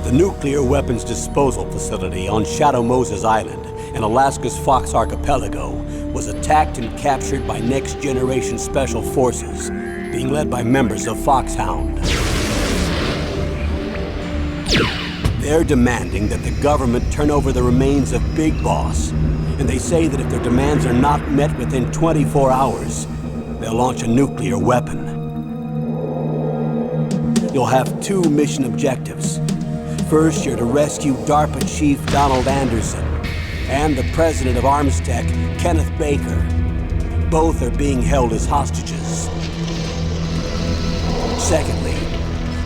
The nuclear weapons disposal facility on Shadow Moses Island in Alaska's Fox Archipelago was attacked and captured by Next Generation Special Forces, being led by members of Foxhound. They're demanding that the government turn over the remains of Big Boss, and they say that if their demands are not met within 24 hours, they'll launch a nuclear weapon. You'll have two mission objectives. First, you're to rescue DARPA Chief Donald Anderson and the president of Armstech, Kenneth Baker. Both are being held as hostages. Secondly,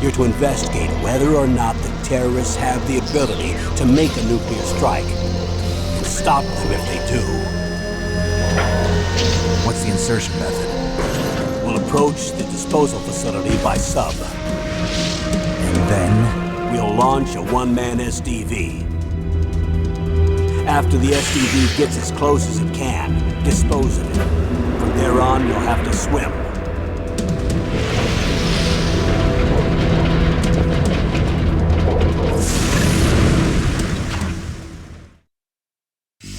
you're to investigate whether or not the terrorists have the ability to make a nuclear strike and stop them if they do. What's the insertion method? We'll approach the disposal facility by sub. And then? We'll launch a one-man SDV. After the SDV gets as close as it can, dispose of it. From there on, you'll have to swim.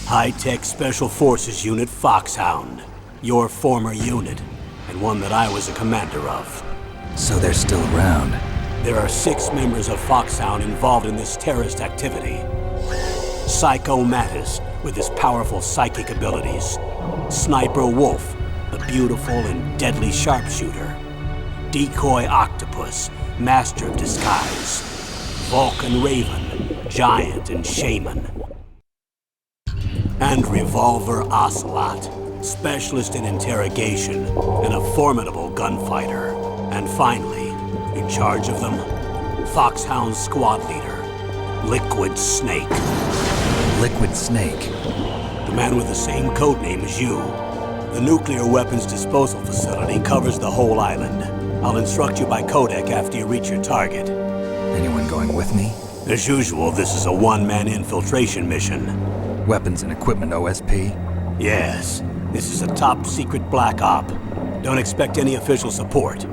High-Tech Special Forces Unit Foxhound. Your former unit, and one that I was a commander of. So they're still around. There are 6 members of Foxhound involved in this terrorist activity. Psycho Mattis, with his powerful psychic abilities. Sniper Wolf, the beautiful and deadly sharpshooter. Decoy Octopus, master of disguise. Vulcan Raven, giant and shaman. And Revolver Ocelot, specialist in interrogation and a formidable gunfighter. And finally, in charge of them, Foxhound squad leader, Liquid Snake. Liquid Snake? The man with the same codename as you. The nuclear weapons disposal facility covers the whole island. I'll instruct you by codec after you reach your target. Anyone going with me? As usual, this is a one-man infiltration mission. Weapons and equipment OSP? Yes. This is a top-secret black op. Don't expect any official support.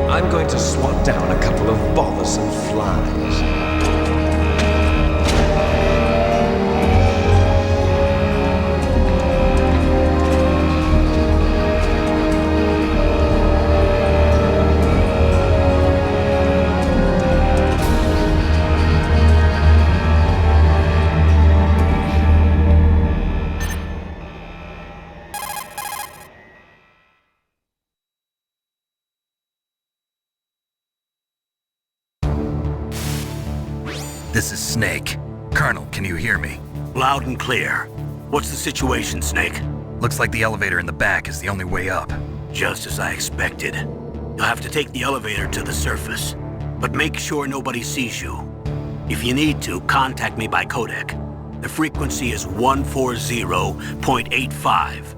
I'm going to swat down a couple of bothersome flies. This is Snake. Colonel, can you hear me? Loud and clear. What's the situation, Snake? Looks like the elevator in the back is the only way up. Just as I expected. You'll have to take the elevator to the surface. But make sure nobody sees you. If you need to, contact me by codec. The frequency is 140.85.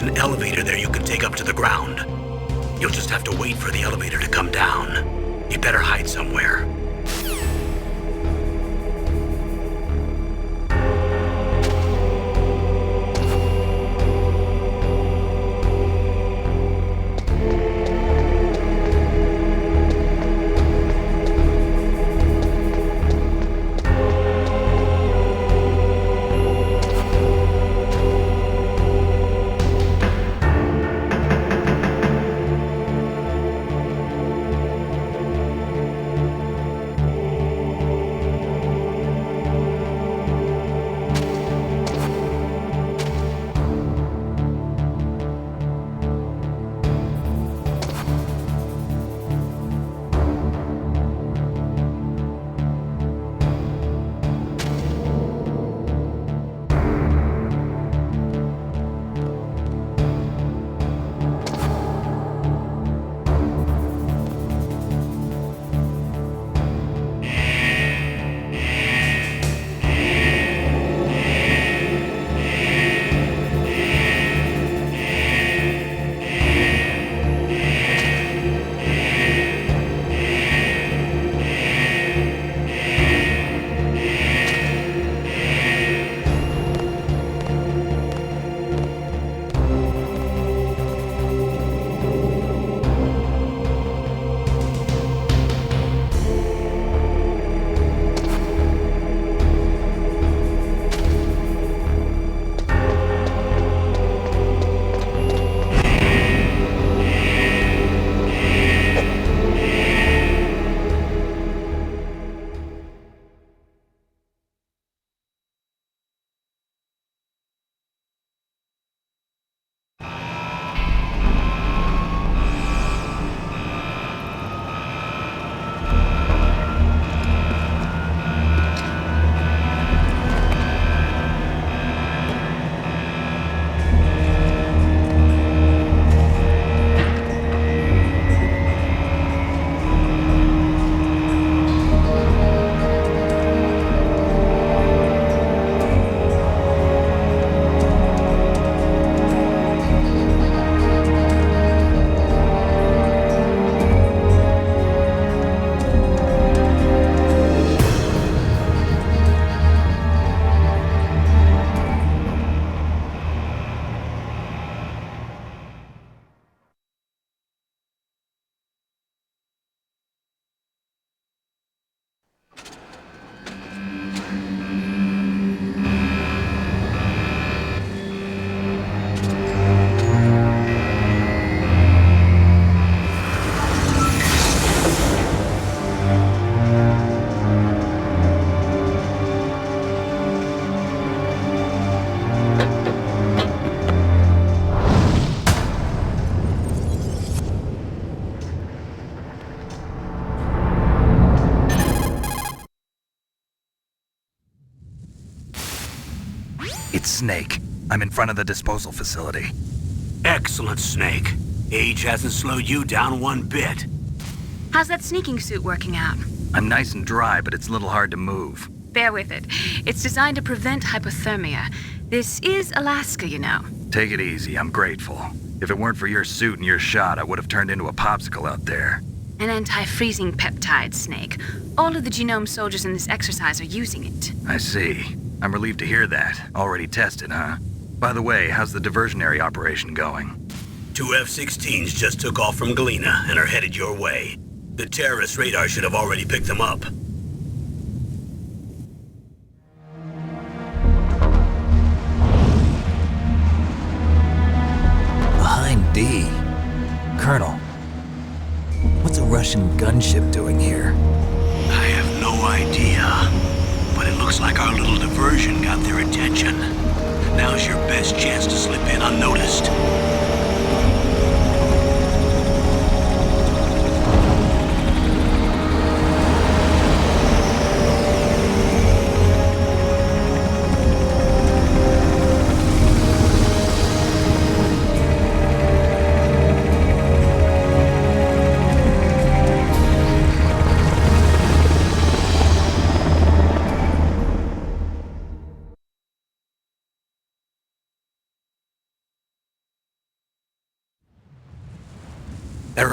an elevator there you can take up to the ground. You'll just have to wait for the elevator to come down. You better hide somewhere. It's Snake. I'm in front of the disposal facility. Excellent, Snake. Age hasn't slowed you down one bit. How's that sneaking suit working out? I'm nice and dry, but it's a little hard to move. Bear with it. It's designed to prevent hypothermia. This is Alaska, you know. Take it easy, I'm grateful. If it weren't for your suit and your shot, I would have turned into a popsicle out there. An anti-freezing peptide, Snake. All of the genome soldiers in this exercise are using it. I see. I'm relieved to hear that. Already tested, huh? By the way, how's the diversionary operation going? 2 F-16s just took off from Galena and are headed your way. The terrorist radar should have already picked them up. Behind D. Colonel, what's a Russian gunship doing here? I have no idea, but it looks like our little diversion got their attention. Now's your best chance to slip in unnoticed.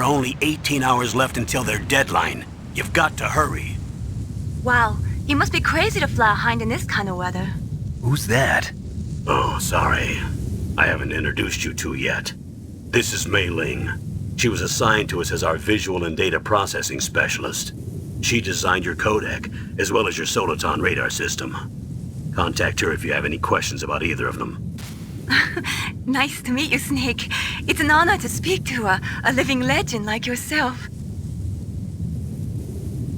are only 18 hours left until their deadline. You've got to hurry. Wow, you must be crazy to fly a hind in this kind of weather. Who's that? Oh, sorry. I haven't introduced you to yet. This is Mei Ling. She was assigned to us as our visual and data processing specialist. She designed your codec, as well as your Soliton radar system. Contact her if you have any questions about either of them. Nice to meet you, Snake. It's an honor to speak to a living legend like yourself.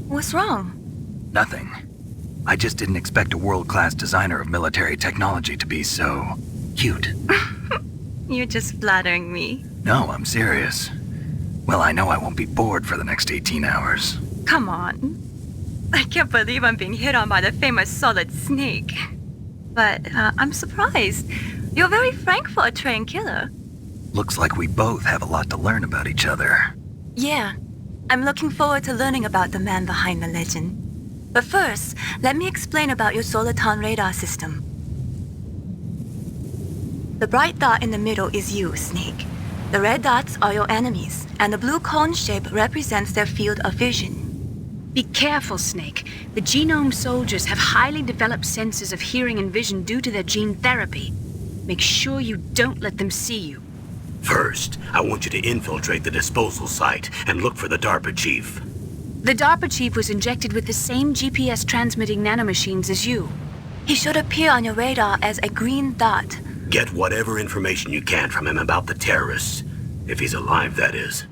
What's wrong? Nothing. I just didn't expect a world-class designer of military technology to be so cute. You're just flattering me. No, I'm serious. Well, I know I won't be bored for the next 18 hours. Come on. I can't believe I'm being hit on by the famous Solid Snake. But I'm surprised. You're very frank for a trained killer. Looks like we both have a lot to learn about each other. Yeah, I'm looking forward to learning about the man behind the legend. But first, let me explain about your Soliton radar system. The bright dot in the middle is you, Snake. The red dots are your enemies, and the blue cone shape represents their field of vision. Be careful, Snake. The genome soldiers have highly developed senses of hearing and vision due to their gene therapy. Make sure you don't let them see you. First, I want you to infiltrate the disposal site and look for the DARPA chief. The DARPA chief was injected with the same GPS transmitting nanomachines as you. He should appear on your radar as a green dot. Get whatever information you can from him about the terrorists. If he's alive, that is.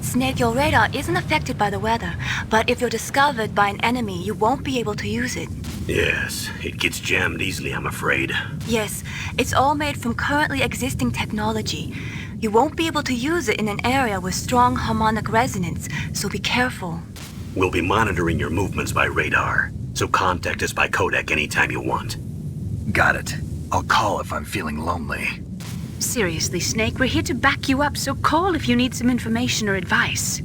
Snake, your radar isn't affected by the weather, but if you're discovered by an enemy, you won't be able to use it. Yes, it gets jammed easily, I'm afraid. Yes, it's all made from currently existing technology. You won't be able to use it in an area with strong harmonic resonance, so be careful. We'll be monitoring your movements by radar, so contact us by codec anytime you want. Got it. I'll call if I'm feeling lonely. Seriously, Snake, we're here to back you up, so call if you need some information or advice.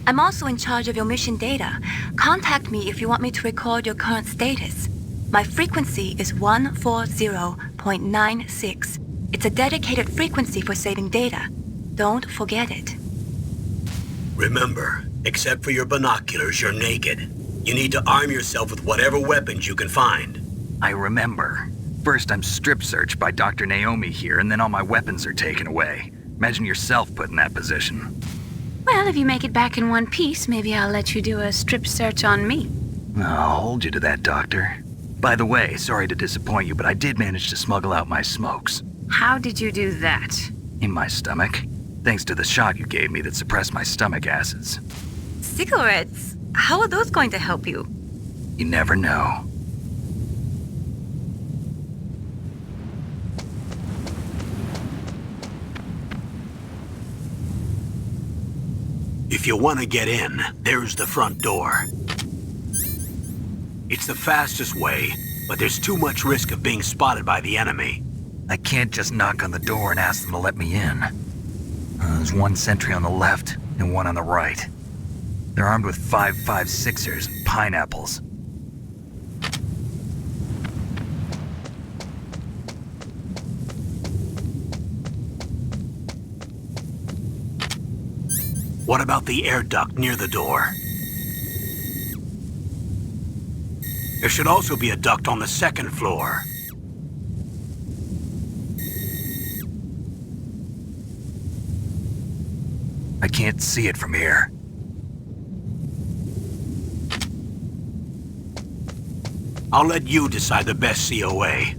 I'm also in charge of your mission data. Contact me if you want me to record your current status. My frequency is 140.96. It's a dedicated frequency for saving data. Don't forget it. Remember, except for your binoculars, you're naked. You need to arm yourself with whatever weapons you can find. I remember. First, I'm strip searched by Dr. Naomi here, and then all my weapons are taken away. Imagine yourself put in that position. Well, if you make it back in one piece, maybe I'll let you do a strip search on me. I'll hold you to that, Doctor. By the way, sorry to disappoint you, but I did manage to smuggle out my smokes. How did you do that? In my stomach. Thanks to the shot you gave me that suppressed my stomach acids. Cigarettes? How are those going to help you? You never know. If you want to get in, there's the front door. It's the fastest way, but there's too much risk of being spotted by the enemy. I can't just knock on the door and ask them to let me in. There's one sentry on the left and one on the right. They're armed with 5.56ers and pineapples. What about the air duct near the door? There should also be a duct on the second floor. I can't see it from here. I'll let you decide the best COA.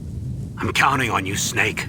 I'm counting on you, Snake.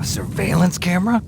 A surveillance camera?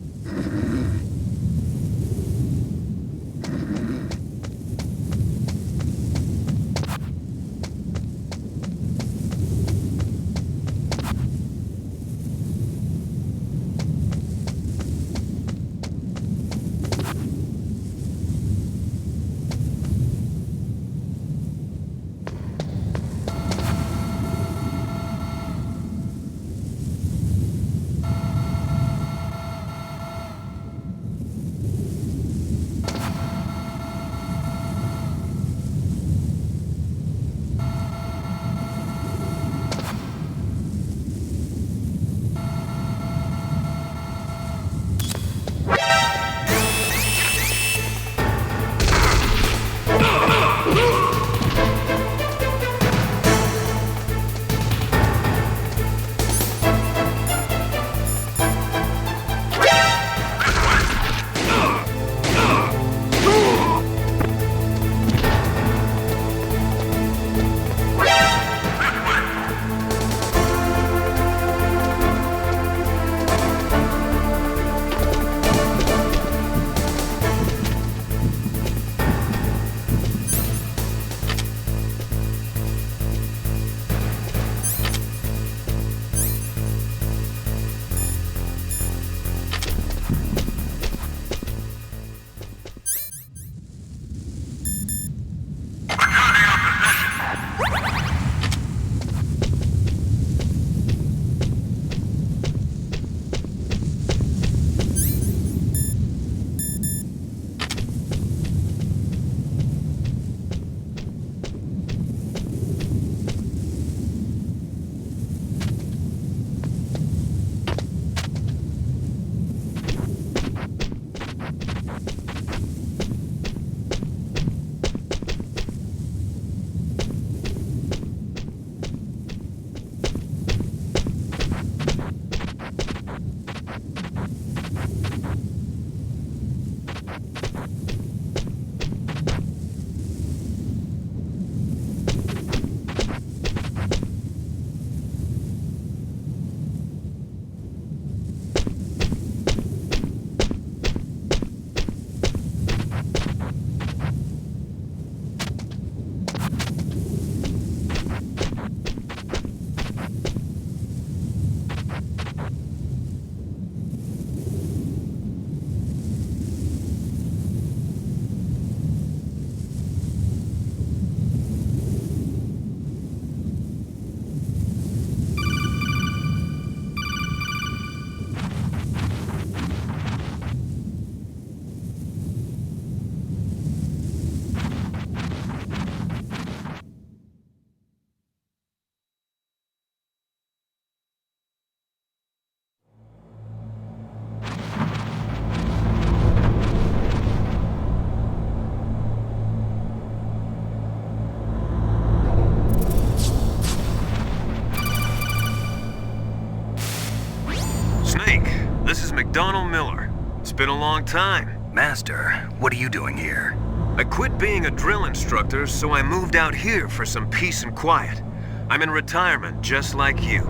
Donald Miller. It's been a long time. Master, what are you doing here? I quit being a drill instructor, so I moved out here for some peace and quiet. I'm in retirement, just like you.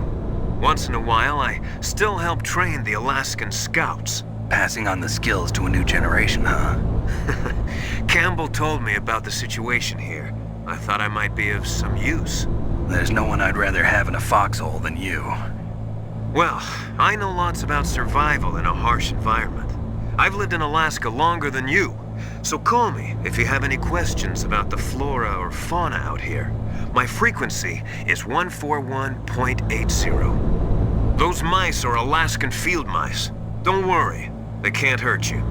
Once in a while, I still help train the Alaskan Scouts. Passing on the skills to a new generation, huh? Campbell told me about the situation here. I thought I might be of some use. There's no one I'd rather have in a foxhole than you. Well, I know lots about survival in a harsh environment. I've lived in Alaska longer than you, so call me if you have any questions about the flora or fauna out here. My frequency is 141.80. Those mice are Alaskan field mice. Don't worry, they can't hurt you.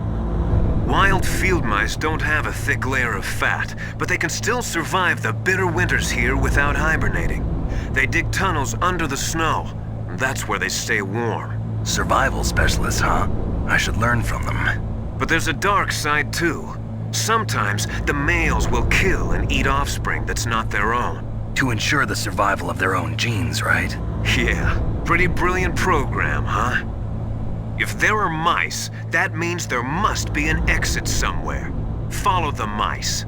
Wild field mice don't have a thick layer of fat, but they can still survive the bitter winters here without hibernating. They dig tunnels under the snow. That's where they stay warm. Survival specialists, huh? I should learn from them. But there's a dark side too. Sometimes the males will kill and eat offspring that's not their own. To ensure the survival of their own genes, right? Yeah, pretty brilliant program, huh? If there are mice, that means there must be an exit somewhere. Follow the mice.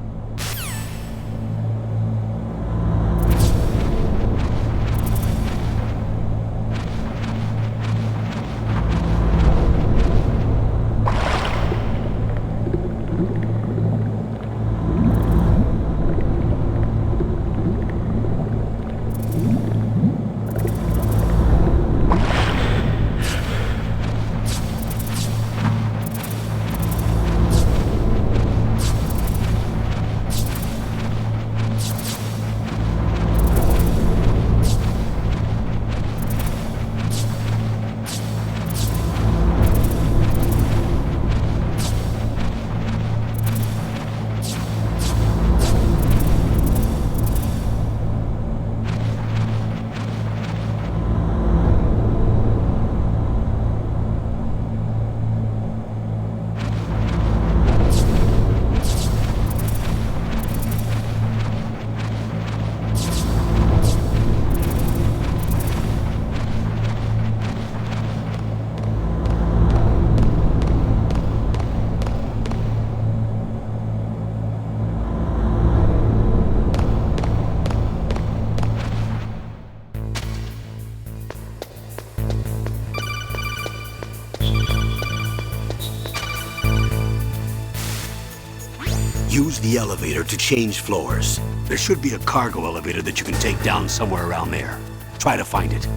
the elevator to change floors. There should be a cargo elevator that you can take down somewhere around there. Try to find it.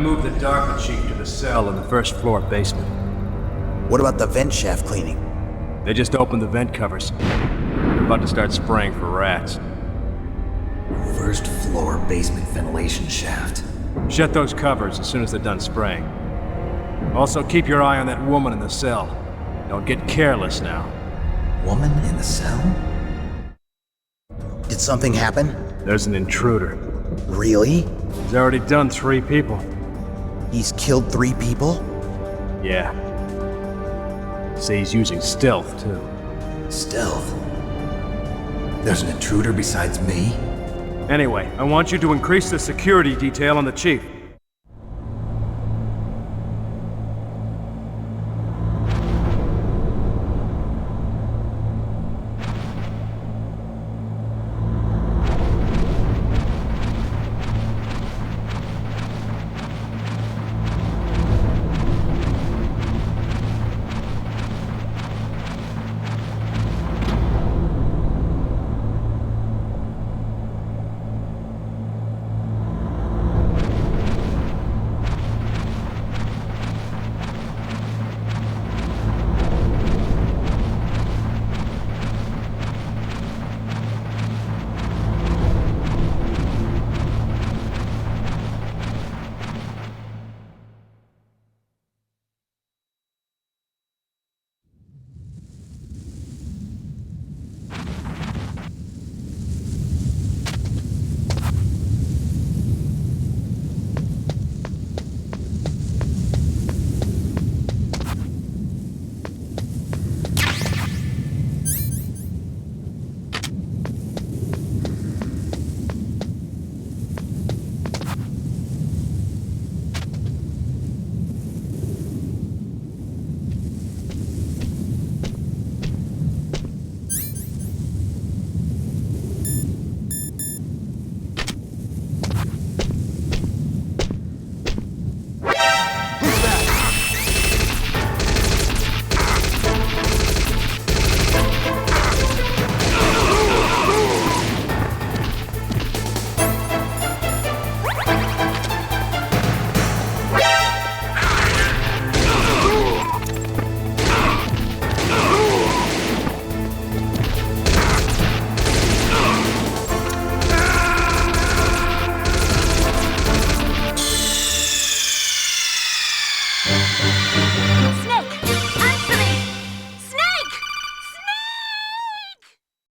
Moved the DARPA chief to the cell in the first floor basement. What about the vent shaft cleaning? They just opened the vent covers. They're about to start spraying for rats. First floor basement ventilation shaft. Shut those covers as soon as they're done spraying. Also, keep your eye on that woman in the cell. Don't get careless now. Woman in the cell? Did something happen? There's an intruder. Really? He's already done 3 people. He's killed 3 people? Yeah. See, he's using stealth, too. Stealth? There's an intruder besides me? Anyway, I want you to increase the security detail on the chief.